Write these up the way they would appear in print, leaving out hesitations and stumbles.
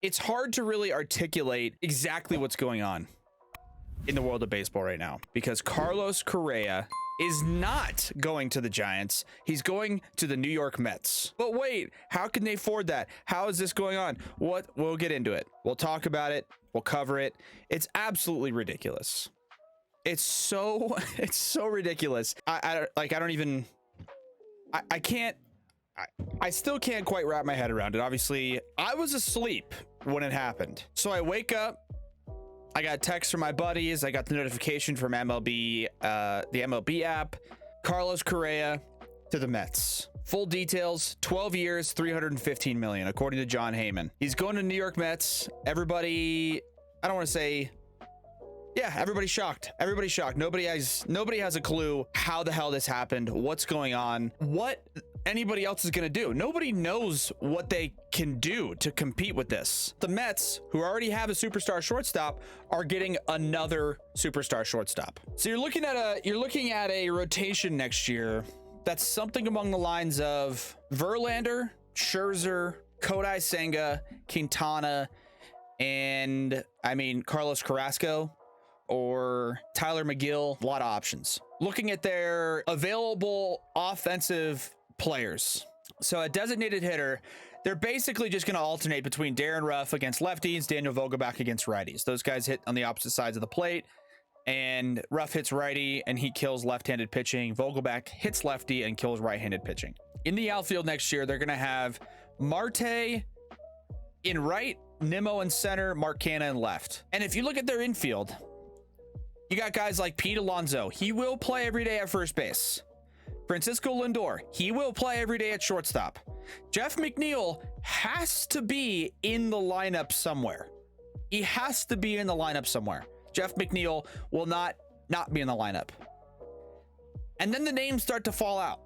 it's hard to really articulate exactly what's going on in the world of baseball right now, because Carlos Correa is not going to the Giants. He's going to the New York Mets. But wait, how can they afford that? How is this going on? What? We'll get into it. We'll talk about it. We'll cover it. It's absolutely ridiculous. It's so ridiculous. I still can't quite wrap my head around it. Obviously, I was asleep when it happened. So I wake up, I got a text from my buddies. I got the notification from MLB, the MLB app. Carlos Correa to the Mets. Full details, 12 years, $315 million, according to John Heyman. He's going to New York Mets. Everybody, I don't want to say, yeah, everybody's shocked. Everybody's shocked. Nobody has a clue how the hell this happened, what's going on, what anybody else is going to do. Nobody knows what they can do to compete with this. The Mets, who already have a superstar shortstop, are getting another superstar shortstop. So you're looking at a rotation next year that's something among the lines of Verlander, Scherzer, Kodai Senga, Quintana, and Carlos Carrasco or Tyler McGill. A lot of options. Looking at their available offensive players. So a designated hitter, they're basically just going to alternate between Darren Ruff against lefties, Daniel Vogelbach against righties. Those guys hit on the opposite sides of the plate, and Ruff hits righty and he kills left-handed pitching. Vogelbach hits lefty and kills right-handed pitching. In the outfield next year, they're going to have Marte in right, Nimmo in center, Mark Canha in left. And if you look at their infield, you got guys like Pete Alonso. He will play every day at first base. Francisco Lindor, he will play every day at shortstop. Jeff McNeil has to be in the lineup somewhere. He has to be in the lineup somewhere. Jeff McNeil will not be in the lineup. And then the names start to fall out.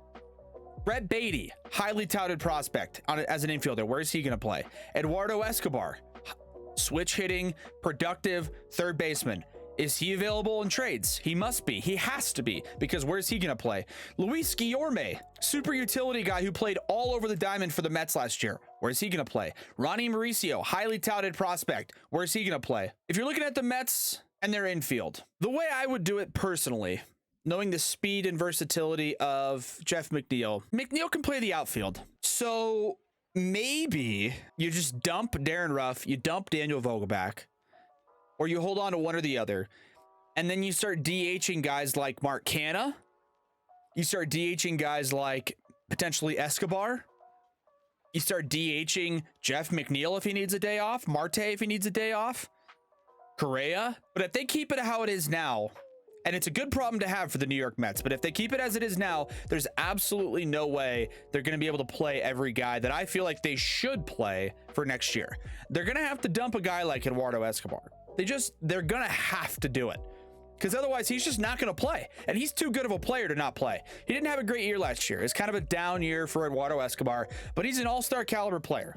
Brett Beatty, highly touted prospect as an infielder. Where is he going to play? Eduardo Escobar, switch hitting, productive third baseman. Is he available in trades? He must be. He has to be, because where's he going to play? Luis Guillorme, super utility guy who played all over the diamond for the Mets last year. Where's he going to play? Ronnie Mauricio, highly touted prospect. Where's he going to play? If you're looking at the Mets and their infield, the way I would do it personally, knowing the speed and versatility of Jeff McNeil can play the outfield. So maybe you just dump Darren Ruff, you dump Daniel Vogelbach, or you hold on to one or the other, and then you start DHing guys like Mark Canha. You start DHing guys like potentially Escobar. You start DHing Jeff McNeil if he needs a day off, Marte if he needs a day off, Correa. But if they keep it how it is now, and it's a good problem to have for the New York Mets, but if they keep it as it is now, there's absolutely no way they're going to be able to play every guy that I feel like they should play for next year. They're going to have to dump a guy like Eduardo Escobar. They're going to have to do it, because otherwise he's just not going to play. And he's too good of a player to not play. He didn't have a great year last year. It's kind of a down year for Eduardo Escobar, but he's an all-star caliber player.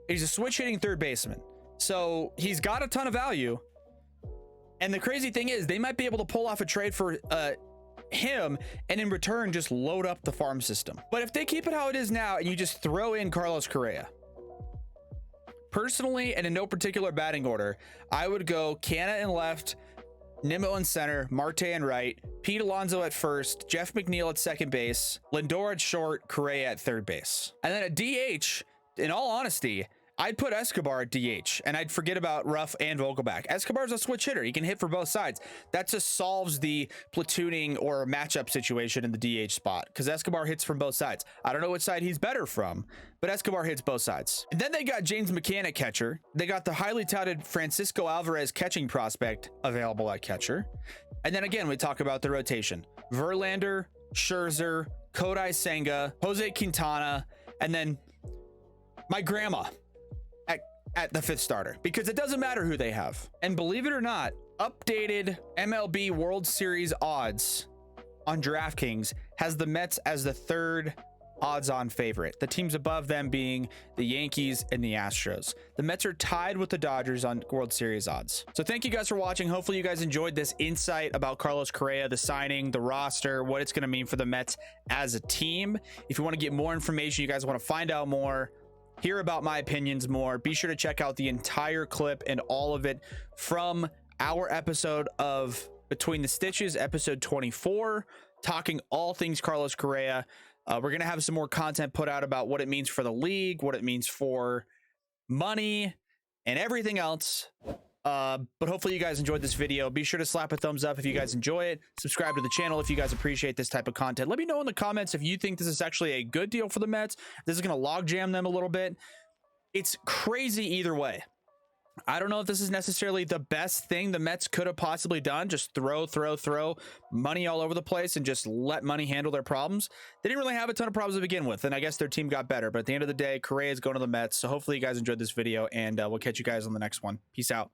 He's a switch hitting third baseman. So he's got a ton of value. And the crazy thing is, they might be able to pull off a trade for him, and in return just load up the farm system. But if they keep it how it is now and you just throw in Carlos Correa, personally, and in no particular batting order, I would go Canha in left, Nimmo in center, Marte in right, Pete Alonso at first, Jeff McNeil at second base, Lindor at short, Correa at third base. And then at DH, in all honesty, I'd put Escobar at DH, and I'd forget about Ruff and Vogelbach. Escobar's a switch hitter. He can hit for both sides. That just solves the platooning or matchup situation in the DH spot, because Escobar hits from both sides. I don't know which side he's better from, but Escobar hits both sides. And then they got James McCann at catcher. They got the highly touted Francisco Alvarez catching prospect available at catcher. And then again, we talk about the rotation. Verlander, Scherzer, Kodai Senga, Jose Quintana, and then my grandma at the fifth starter, because it doesn't matter who they have. And believe it or not, updated MLB World Series odds on DraftKings has the Mets as the third odds-on favorite. The teams above them being the Yankees and the Astros. The Mets are tied with the Dodgers on World Series odds. So thank you guys for watching. Hopefully you guys enjoyed this insight about Carlos Correa, the signing, the roster, what it's going to mean for the Mets as a team. If you want to get more information, you guys want to find out more, hear about my opinions more, be sure to check out the entire clip and all of it from our episode of Between the Stitches, episode 24, talking all things Carlos Correa. We're going to have some more content put out about what it means for the league, what it means for money, and everything else. But hopefully you guys enjoyed this video. Be sure to slap a thumbs up if you guys enjoy it. Subscribe to the channel if you guys appreciate this type of content. Let me know in the comments if you think this is actually a good deal for the Mets. This is going to logjam them a little bit. It's crazy either way. I don't know if this is necessarily the best thing the Mets could have possibly done. Just throw money all over the place and just let money handle their problems. They didn't really have a ton of problems to begin with, and I guess their team got better. But at the end of the day, Correa is going to the Mets. So hopefully you guys enjoyed this video, and we'll catch you guys on the next one. Peace out.